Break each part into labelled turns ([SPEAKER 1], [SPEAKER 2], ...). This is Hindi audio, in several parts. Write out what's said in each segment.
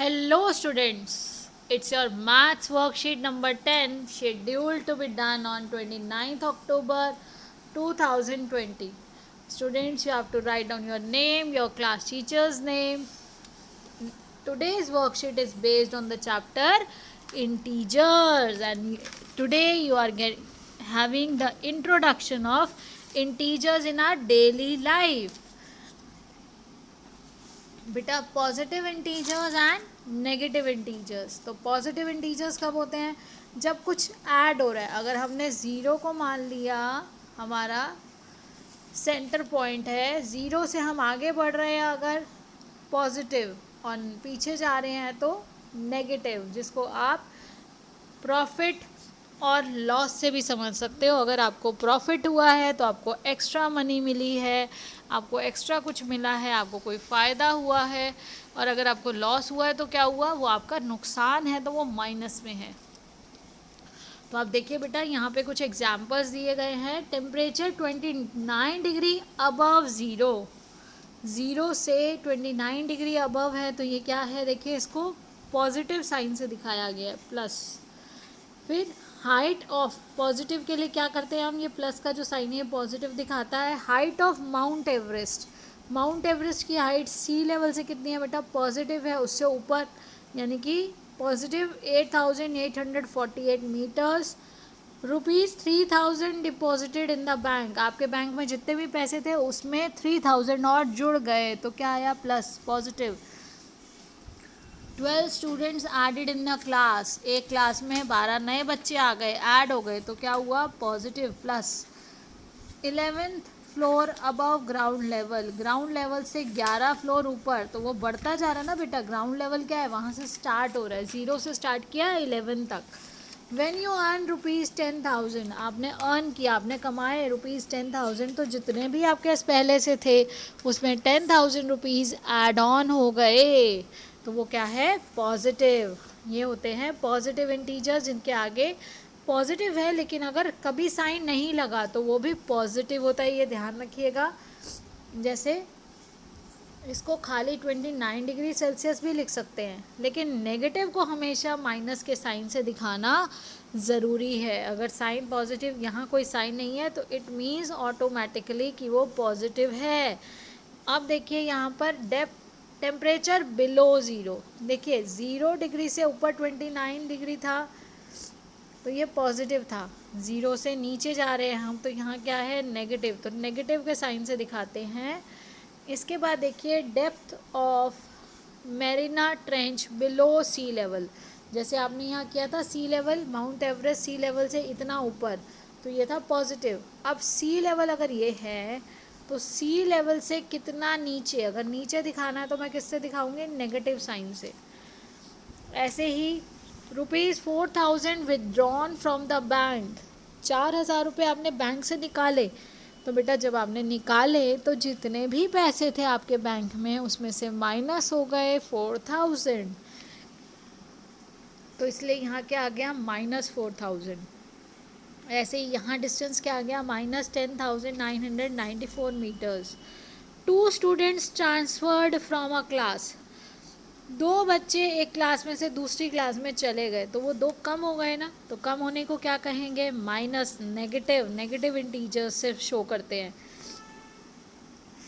[SPEAKER 1] Hello students, it's your maths worksheet number 10 scheduled to be done on 29th October 2020. Students, you have to write down your name, your class teacher's name. Today's worksheet is based on the chapter integers, and today you are having the introduction of integers in our daily life. बेटा positive integers and negative integers. तो पॉजिटिव इंटीजर्स कब होते हैं? जब कुछ ऐड हो रहा है। अगर हमने ज़ीरो को मान लिया हमारा सेंटर पॉइंट है, ज़ीरो से हम आगे बढ़ रहे हैं अगर पॉजिटिव और पीछे जा रहे हैं तो नेगेटिव, जिसको आप प्रॉफिट और लॉस से भी समझ सकते हो। अगर आपको प्रॉफिट हुआ है तो आपको एक्स्ट्रा मनी मिली है, आपको एक्स्ट्रा कुछ मिला है, आपको कोई फ़ायदा हुआ है। और अगर आपको लॉस हुआ है तो क्या हुआ, वो आपका नुकसान है, तो वो माइनस में है। तो आप देखिए बेटा, यहाँ पे कुछ एग्जांपल्स दिए गए हैं। Temperature 29 degree above zero, zero से 29 डिग्री अबव है, तो ये क्या है? देखिए, इसको पॉजिटिव साइन से दिखाया गया है, प्लस। फिर हाइट ऑफ, पॉजिटिव के लिए क्या करते हैं हम? ये प्लस का जो साइन है पॉजिटिव दिखाता है। Height of mount Everest, mount Everest की हाइट सी लेवल से कितनी है बेटा? पॉजिटिव है, उससे ऊपर, यानी कि positive 8848 metres. ₹3000 deposited in the bank, आपके बैंक में जितने भी पैसे थे उसमें 3000 और जुड़ गए, तो क्या आया? Plus, positive. 12 students added in the class, एक क्लास में 12 नए बच्चे आ गए, ऐड हो गए, तो क्या हुआ? Positive, plus. 11th floor above ground level, ground level से 11 फ्लोर ऊपर, तो वो बढ़ता जा रहा है ना बेटा। ग्राउंड लेवल क्या है? वहाँ से स्टार्ट हो रहा है, ज़ीरो से स्टार्ट किया 11 तक। When you earn ₹10,000, आपने अर्न किया, आपने कमाए ₹10,000, तो जितने भी आपके पास पहले से थे उसमें ₹10,000 ऐड ऑन हो गए, तो वो क्या है? पॉजिटिव। ये होते हैं पॉजिटिव इंटीजर्स, जिनके आगे पॉजिटिव है, लेकिन अगर कभी साइन नहीं लगा तो वो भी पॉजिटिव होता है, ये ध्यान रखिएगा। जैसे इसको खाली 29 डिग्री सेल्सियस भी लिख सकते हैं, लेकिन नेगेटिव को हमेशा माइनस के साइन से दिखाना ज़रूरी है। अगर साइन पॉजिटिव, यहाँ कोई साइन नहीं है, तो इट मीन्स ऑटोमेटिकली कि वो पॉजिटिव है। अब देखिए यहाँ पर डेप्थ, टेम्परेचर बिलो ज़ीरो, देखिए 0 डिग्री से ऊपर 29 डिग्री था, तो ये पॉजिटिव था। ज़ीरो से नीचे जा रहे हैं हम, तो यहाँ क्या है? नेगेटिव, तो नेगेटिव के साइन से दिखाते हैं। इसके बाद देखिए, depth of Mariana trench below sea level, जैसे आपने यहाँ किया था sea level, Mount Everest sea level से इतना ऊपर, तो ये था पॉजिटिव। अब सी लेवल अगर ये है, तो सी लेवल से कितना नीचे, अगर नीचे दिखाना है तो मैं किससे दिखाऊंगी? नेगेटिव साइन से। ऐसे ही ₹4,000 विदड्रॉन फ्रॉम द बैंक, 4,000 रुपये आपने बैंक से निकाले, तो बेटा जब आपने निकाले तो जितने भी पैसे थे आपके बैंक में उसमें से माइनस हो गए 4,000, तो इसलिए यहाँ क्या आ गया? -4,000। ऐसे ही यहाँ डिस्टेंस क्या आ गया? -10,994 metres. 2 students transferred from a class, 2 बच्चे एक क्लास में से दूसरी क्लास में चले गए, तो वो 2 कम हो गए ना, तो कम होने को क्या कहेंगे? माइनस, नेगेटिव, नेगेटिव इंटीजर्स सिर्फ शो करते हैं।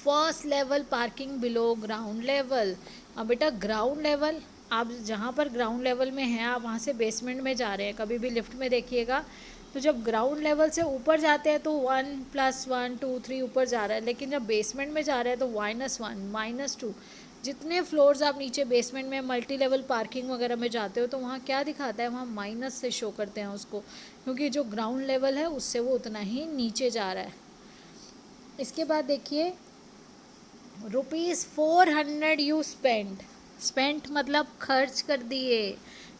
[SPEAKER 1] First level parking below ground level, अब बेटा ग्राउंड लेवल, आप जहाँ पर ग्राउंड लेवल में हैं आप वहाँ से बेसमेंट में जा रहे हैं, कभी भी लिफ्ट में देखिएगा, तो जब ग्राउंड लेवल से ऊपर जाते हैं तो 1 + 1 2 3 ऊपर जा रहा है, लेकिन जब बेसमेंट में जा रहे हैं तो -1 -2, जितने फ्लोर्स आप नीचे बेसमेंट में मल्टी लेवल पार्किंग वगैरह में जाते हो तो वहाँ क्या दिखाता है? वहाँ माइनस से शो करते हैं उसको, क्योंकि जो ग्राउंड लेवल है उससे वो उतना ही नीचे जा रहा है। इसके बाद देखिए, ₹400 यू स्पेंट मतलब खर्च कर दिए।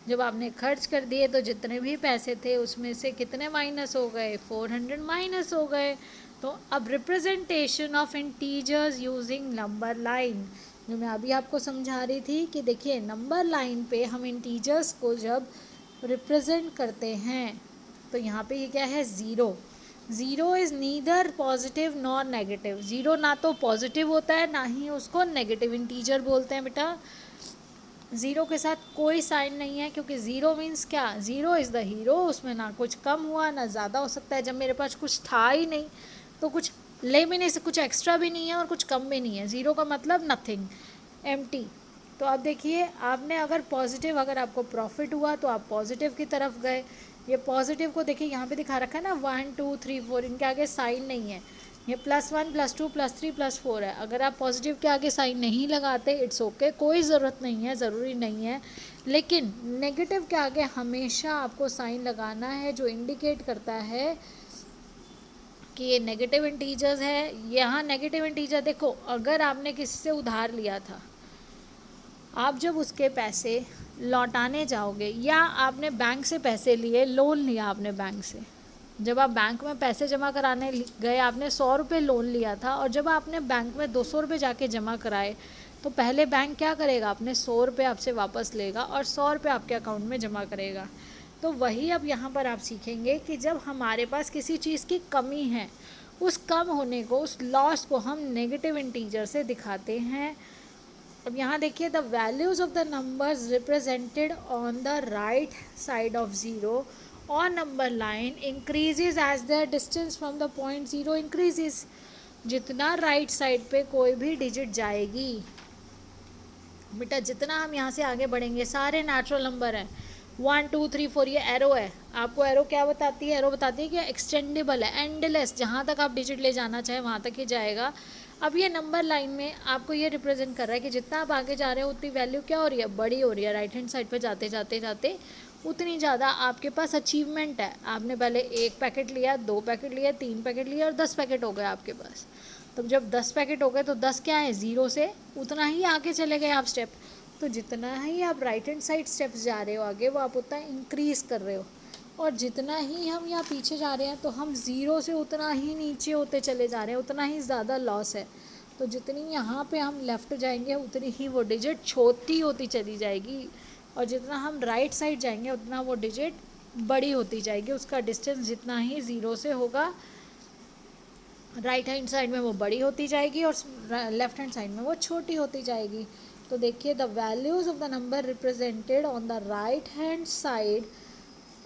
[SPEAKER 1] जब आपने खर्च कर दिए तो जितने भी पैसे थे उसमें से कितने माइनस हो गए? 400 माइनस हो गए। तो अब representation of integers using number line, जो मैं अभी आपको समझा रही थी कि देखिए नंबर लाइन पे हम इंटीजर्स को जब रिप्रेजेंट करते हैं तो यहाँ पे ये क्या है? Zero. Zero is neither positive nor negative, zero ना तो पॉजिटिव होता है ना ही उसको नेगेटिव इंटीजर बोलते हैं बेटा। ज़ीरो के साथ कोई साइन नहीं है, क्योंकि ज़ीरो मीन्स क्या, ज़ीरो इज़ द हीरो, उसमें ना कुछ कम हुआ ना ज़्यादा हो सकता है। जब मेरे पास कुछ था ही नहीं तो कुछ ले भी नहीं सकते, कुछ एक्स्ट्रा भी नहीं है और कुछ कम भी नहीं है। ज़ीरो का मतलब नथिंग, एम्प्टी। तो अब देखिए, आपने अगर पॉजिटिव, अगर आपको प्रॉफिट हुआ तो आप पॉजिटिव की तरफ गए। ये पॉजिटिव को देखिए यहाँ पे दिखा रखा है ना, 1 2 3 4, इनके आगे साइन नहीं है। ये +1 +2 +3 +4 है। अगर आप पॉजिटिव के आगे साइन नहीं लगाते, इट्स ओके, कोई ज़रूरत नहीं है, ज़रूरी नहीं है। लेकिन नेगेटिव के आगे हमेशा आपको साइन लगाना है, जो इंडिकेट करता है कि ये नेगेटिव इंटीजर्स है। यहाँ नेगेटिव इंटीजर देखो, अगर आपने किसी से उधार लिया था, आप जब उसके पैसे लौटाने जाओगे, या आपने बैंक से पैसे लिए, लोन लिया आपने बैंक से, जब आप बैंक में पैसे जमा कराने गए, आपने 100 रुपये लोन लिया था, और जब आपने बैंक में 200 रुपये जाके जमा कराए, तो पहले बैंक क्या करेगा, अपने 100 रुपये आपसे वापस लेगा और 100 रुपये आपके अकाउंट में जमा करेगा। तो वही अब यहाँ पर आप सीखेंगे कि जब हमारे पास किसी चीज़ की कमी है, उस कम होने को, उस लॉस को हम नेगेटिव इंटीजर से दिखाते हैं। अब यहाँ देखिए, the values of the numbers represented on the right side of zero और number line increases as the distance from the point zero increases. जितना राइट साइड पे कोई भी डिजिट जाएगी बेटा, जितना हम यहाँ से आगे बढ़ेंगे, सारे नेचुरल नंबर हैं, 1 2 3 4, ये एरो है। आपको एरो क्या बताती है, एरो बताती है कि एक्सटेंडेबल है, एंडलेस, जहाँ तक आप डिजिट ले जाना चाहे वहाँ तक ही जाएगा। अब ये नंबर लाइन में आपको ये रिप्रेजेंट कर रहा है कि जितना आप आगे जा रहे हो उतनी वैल्यू क्या हो रही है, बड़ी हो रही है। राइट हैंड साइड पे जाते जाते जाते उतनी ज़्यादा आपके पास अचीवमेंट है। आपने पहले 1 पैकेट लिया, 2 पैकेट लिया, 3 पैकेट लिया और 10 पैकेट हो गए आपके पास। तो जब 10 पैकेट हो गए तो 10 क्या है, ज़ीरो से उतना ही आगे चले गए आप स्टेप। तो जितना ही आप राइट हैंड साइड स्टेप्स जा रहे हो आगे, वो आप उतना इंक्रीज़ कर रहे हो। और जितना ही हम यहाँ पीछे जा रहे हैं, तो हम ज़ीरो से उतना ही नीचे होते चले जा रहे हैं, उतना ही ज़्यादा लॉस है। तो जितनी यहाँ पे हम लेफ़्ट जाएंगे, उतनी ही वो डिजिट छोटी होती चली जाएगी, और जितना हम राइट साइड जाएंगे उतना वो डिजिट बड़ी होती जाएगी। उसका डिस्टेंस जितना ही ज़ीरो से होगा, राइट हैंड साइड में वो बड़ी होती जाएगी और लेफ्ट हैंड साइड में वो छोटी होती जाएगी। तो देखिए, the values of the number represented on the right hand side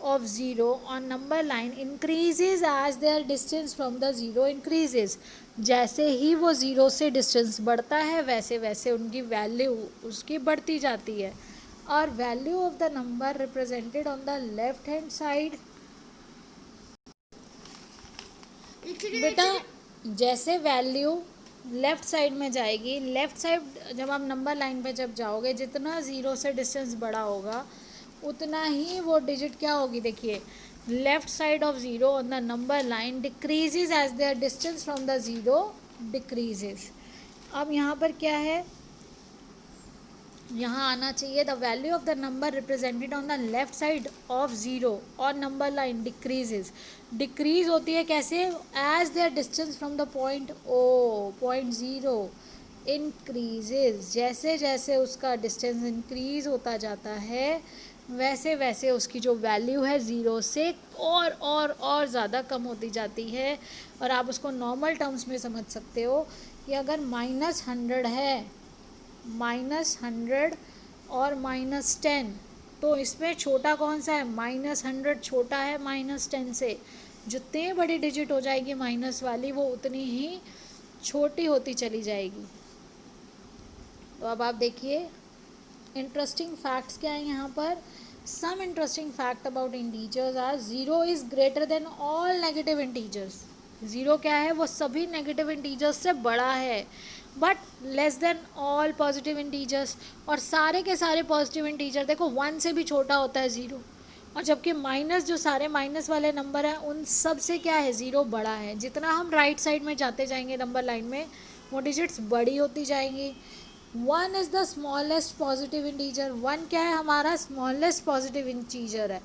[SPEAKER 1] of 0 on number line increases as their distance from the 0 increases। जैसे ही वो 0 से डिस्टेंस बढ़ता है, वैसे वैसे उनकी वैल्यू उसकी बढ़ती जाती है। और value of the number represented on the left hand side, बेटा जैसे वैल्यू लेफ़्ट साइड में जाएगी, लेफ़्ट साइड जब आप नंबर लाइन पे जब जाओगे, जितना 0 से डिस्टेंस बड़ा होगा उतना ही वो डिजिट क्या होगी, देखिए, left side of 0 on the number line decreases as their distance from the 0 decreases. अब यहाँ पर क्या है, यहाँ आना चाहिए, the value of the number represented on the left side of 0 और नंबर लाइन डिक्रीजेज। डिक्रीज होती है कैसे, as their distance from the point O, point 0 increases. जैसे जैसे उसका डिस्टेंस इंक्रीज होता जाता है, वैसे वैसे उसकी जो वैल्यू है 0 से और ज़्यादा कम होती जाती है। और आप उसको नॉर्मल टर्म्स में समझ सकते हो कि अगर -100 है, -100 और -10, तो इसमें छोटा कौन सा है, -100 छोटा है -10 से। जितने बड़ी डिजिट हो जाएगी माइनस वाली, वो उतनी ही छोटी होती चली जाएगी। तो अब आप देखिए, इंटरेस्टिंग फैक्ट्स क्या है यहाँ पर। Some interesting fact about integers are, 0 is greater than all negative integers. 0 क्या है, वो सभी नेगेटिव इंटीजर्स से बड़ा है, but less than all positive integers. और सारे के सारे पॉजिटिव इंटीजर देखो 1 से भी छोटा होता है 0, और जबकि माइनस, जो सारे माइनस वाले नंबर हैं, उन सब से क्या है, 0 बड़ा है। जितना हम राइट साइड में जाते जाएंगे नंबर लाइन में, वो डिजिट्स बड़ी होती जाएंगी। 1 is the smallest positive integer, 1 क्या है, हमारा स्मॉलेस्ट पॉजिटिव इंटीजर है।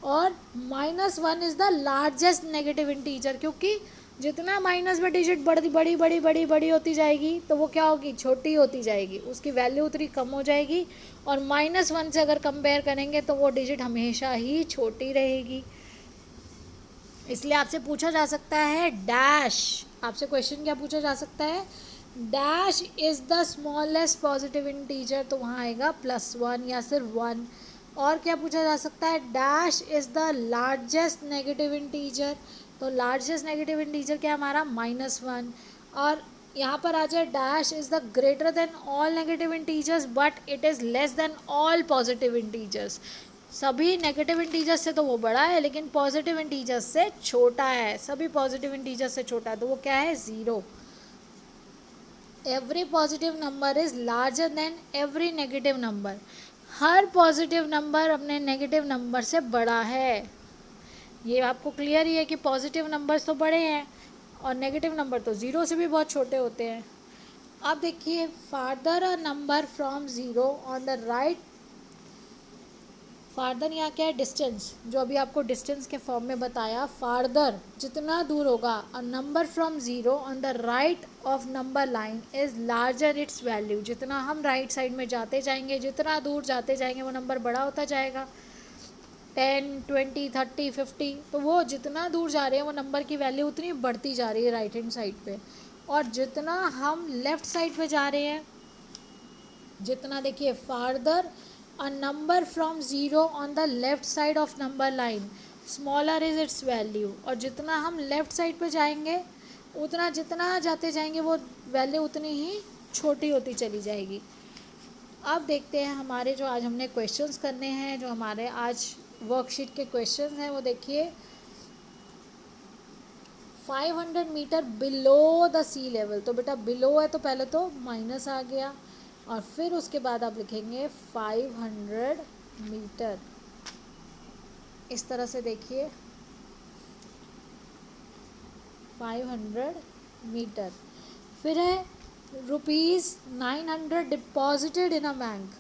[SPEAKER 1] और -1 is the largest negative integer, क्योंकि जितना माइनस में डिजिट बड़ी बड़ी बड़ी बड़ी बड़ी होती जाएगी, तो वो क्या होगी, छोटी होती जाएगी, उसकी वैल्यू उतनी कम हो जाएगी। और -1 से अगर कंपेयर करेंगे तो वो डिजिट हमेशा ही छोटी रहेगी। इसलिए आपसे पूछा जा सकता है डैश, आपसे क्वेश्चन क्या पूछा जा सकता है, dash is the smallest positive integer, तो वहाँ आएगा +1 या सिर्फ 1। और क्या पूछा जा सकता है, dash is the largest negative integer, तो लार्जेस्ट नेगेटिव इंटीजर क्या है हमारा -1। और यहाँ पर आ जाए dash is the greater than all negative integers but it is less than all positive integers, सभी नेगेटिव इंटीजर्स से तो वो बड़ा है लेकिन पॉजिटिव इंटीजर्स से छोटा है, सभी पॉजिटिव इंटीजर्स से छोटा है, तो वो क्या है 0। Every positive number is larger than every negative number, her positive number अपने नेगेटिव नंबर से बड़ा है। ये आपको क्लियर ही है कि पॉजिटिव नंबर्स तो बड़े हैं और नेगेटिव नंबर तो ज़ीरो से भी बहुत छोटे होते हैं। अब देखिए, farther a number from zero on the right, farther यहाँ क्या है, डिस्टेंस, जो अभी आपको डिस्टेंस के फॉर्म में बताया, फार्दर जितना दूर होगा, a number from zero on the right of number line is larger it's value, जितना हम राइट साइड में जाते जाएंगे, जितना दूर जाते जाएंगे वो नंबर बड़ा होता जाएगा, 10, 20, 30, 50, तो वो जितना दूर जा रहे हैं वो नंबर की वैल्यू उतनी बढ़ती जा रही है राइट हैंड साइड पे। और जितना हम लेफ़्ट साइड पे जा रहे हैं, जितना देखिए, farther a number from zero on the left side of number line smaller is it's value, और जितना हम लेफ़्ट साइड पे जाएंगे उतना, जितना जाते जाएंगे वो वैल्यू उतनी ही छोटी होती चली जाएगी। अब देखते हैं हमारे जो आज हमने क्वेश्चंस करने हैं, जो हमारे आज वर्कशीट के क्वेश्चंस हैं, वो देखिए 500 metre below the sea level, तो बेटा बिलो है तो पहले तो माइनस आ गया, और फिर उसके बाद आप लिखेंगे 500 मीटर, इस तरह से देखिए 500 मीटर। फिर है ₹900 डिपॉजिटेड इन अ बैंक,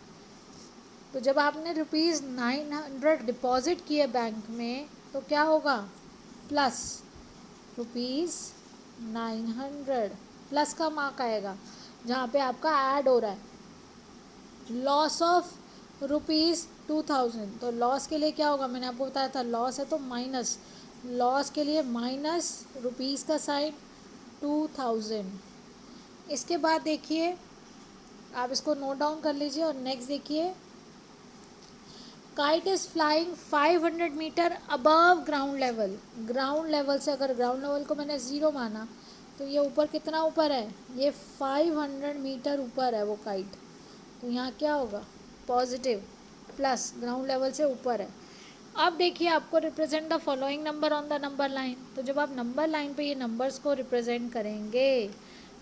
[SPEAKER 1] तो जब आपने ₹900 डिपॉजिट किए बैंक में तो क्या होगा, प्लस ₹900 प्लस का मार्क आएगा जहाँ पे आपका ऐड हो रहा है। लॉस ऑफ ₹2000, तो लॉस के लिए क्या होगा, मैंने आपको बताया था लॉस है तो माइनस, लॉस के लिए माइनस रुपीज़ का साइन 2000। इसके बाद देखिए, आप इसको नोट डाउन कर लीजिए और नेक्स्ट देखिए, kite is flying 500 metre above ground level, ground level से, अगर ग्राउंड लेवल को मैंने ज़ीरो माना तो ये ऊपर कितना ऊपर है, ये 500 मीटर ऊपर है वो काइट, तो यहाँ क्या होगा, पॉजिटिव, प्लस ग्राउंड लेवल से ऊपर है। अब देखिए, आपको represent the following number on the number line, तो जब आप नंबर लाइन पे ये नंबर्स को रिप्रेजेंट करेंगे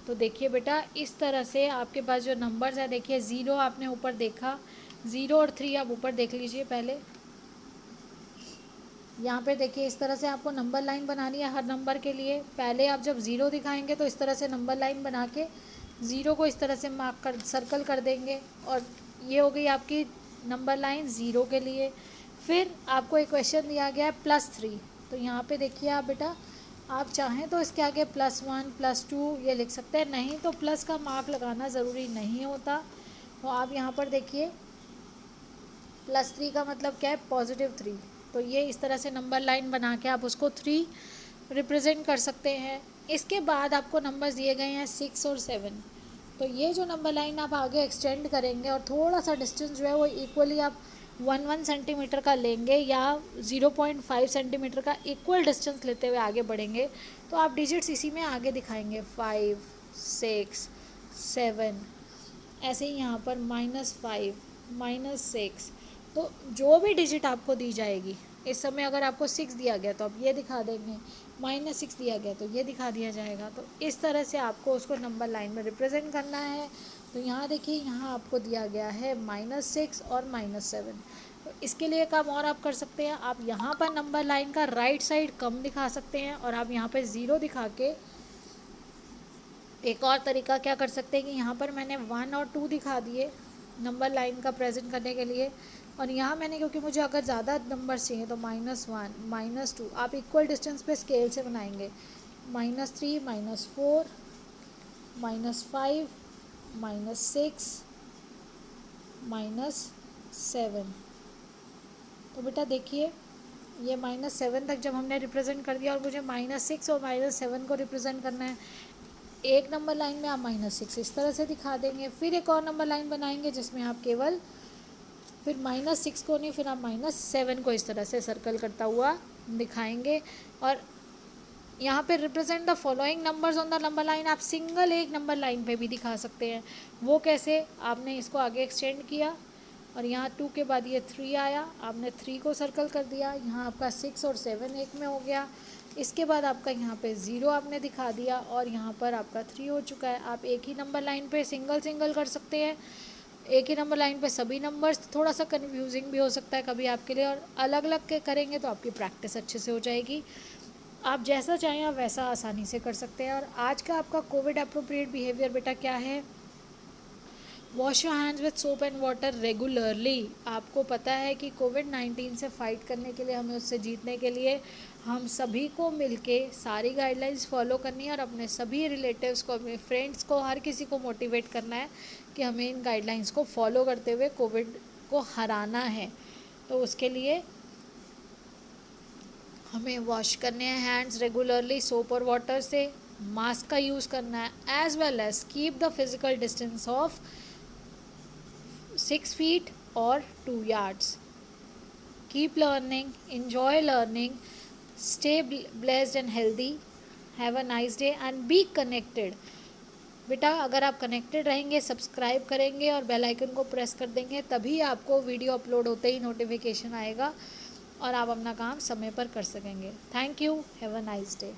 [SPEAKER 1] तो देखिए बेटा, इस तरह से आपके पास जो नंबर्स है, देखिए 0 आपने ऊपर देखा, 0 और 3 आप ऊपर देख लीजिए पहले, यहाँ पे देखिए इस तरह से आपको नंबर लाइन बनानी है हर नंबर के लिए। पहले आप जब 0 दिखाएंगे तो इस तरह से नंबर लाइन बना के 0 को इस तरह से मार्क कर, सर्कल कर देंगे, और ये हो गई आपकी नंबर लाइन 0 के लिए। फिर आपको एक क्वेश्चन दिया गया है +3, तो यहाँ पे देखिए आप बेटा, आप चाहें तो इसके आगे +1, +2 ये लिख सकते हैं, नहीं तो प्लस का मार्क लगाना ज़रूरी नहीं होता। तो आप यहाँ पर देखिए +3 का मतलब क्या है, +3, तो ये इस तरह से नंबर लाइन बना के आप उसको 3 रिप्रेजेंट कर सकते हैं। इसके बाद आपको नंबर्स दिए गए हैं 6 और 7, तो ये जो नंबर लाइन आप आगे एक्सटेंड करेंगे और थोड़ा सा डिस्टेंस जो है वो इक्वली आप 1 सेंटीमीटर का लेंगे या 0.5 सेंटीमीटर का इक्वल डिस्टेंस लेते हुए आगे बढ़ेंगे, तो आप डिजिट्स इसी में आगे दिखाएंगे 5, 6, 7, ऐसे ही यहाँ पर -5, -6, तो जो भी डिजिट आपको दी जाएगी, इस समय अगर आपको 6 दिया गया तो आप ये दिखा देंगे, -6 दिया गया तो ये दिखा दिया जाएगा, तो इस तरह से आपको उसको नंबर लाइन में रिप्रेजेंट करना है। तो यहाँ देखिए, यहाँ आपको दिया गया है -6 और -7, तो इसके लिए काम और आप कर सकते हैं, आप यहाँ पर नंबर लाइन का राइट साइड कम दिखा सकते हैं और आप यहाँ पर 0 दिखा के, एक और तरीका क्या कर सकते हैं कि यहाँ पर मैंने 1 और 2 दिखा दिए नंबर लाइन का प्रेजेंट करने के लिए, और यहाँ मैंने, क्योंकि मुझे अगर ज़्यादा नंबर चाहिए तो -1, -2 आप इक्वल डिस्टेंस पे स्केल से बनाएंगे, -3, -4, -5, -6, -7, तो बेटा देखिए ये -7 तक जब हमने रिप्रेजेंट कर दिया और मुझे -6 और -7 को रिप्रेजेंट करना है, एक नंबर लाइन में आप -6 इस तरह से दिखा देंगे। फिर एक और नंबर लाइन बनाएंगे जिसमें आप केवल फिर -6 को नहीं, फिर आप -7 को इस तरह से सर्कल करता हुआ दिखाएंगे। और यहाँ पे represent the following numbers on the number line, आप सिंगल एक नंबर लाइन पे भी दिखा सकते हैं। वो कैसे, आपने इसको आगे एक्सटेंड किया और यहाँ 2 के बाद ये 3 आया, आपने 3 को सर्कल कर दिया, यहाँ आपका 6 और 7 एक में हो गया। इसके बाद आपका यहाँ पे 0 आपने दिखा दिया और यहाँ पर आपका 3 हो चुका है। आप एक ही नंबर लाइन पे सिंगल सिंगल कर सकते हैं, एक ही नंबर लाइन पे सभी नंबर्स, थोड़ा सा कन्फ्यूजिंग भी हो सकता है कभी आपके लिए, और अलग अलग के करेंगे तो आपकी प्रैक्टिस अच्छे से हो जाएगी। आप जैसा चाहें आप वैसा आसानी से कर सकते हैं। और आज का आपका कोविड अप्रोप्रिएट बिहेवियर बेटा क्या है, wash your hands with soap and water regularly. आपको पता है कि कोविड-19 से फाइट करने के लिए, हमें उससे जीतने के लिए हम सभी को मिलके सारी गाइडलाइंस फॉलो करनी है और अपने सभी रिलेटिव्स को, अपने फ्रेंड्स को, हर किसी को मोटिवेट करना है कि हमें इन गाइडलाइंस को फॉलो करते हुए कोविड को हराना है। तो उसके लिए हमें वॉश करने हैं हैंड्स रेगुलरली सोप और वाटर से, मास्क का यूज़ करना है, as well as keep the physical distance of 6 feet or 2 yards. Keep learning, enjoy learning, stay blessed and healthy. Have a nice day and be connected. बेटा अगर आप कनेक्टेड रहेंगे, सब्सक्राइब करेंगे और बेल आइकन को प्रेस कर देंगे, तभी आपको वीडियो अपलोड होते ही नोटिफिकेशन आएगा और आप अपना काम समय पर कर सकेंगे। Thank you, have a nice day.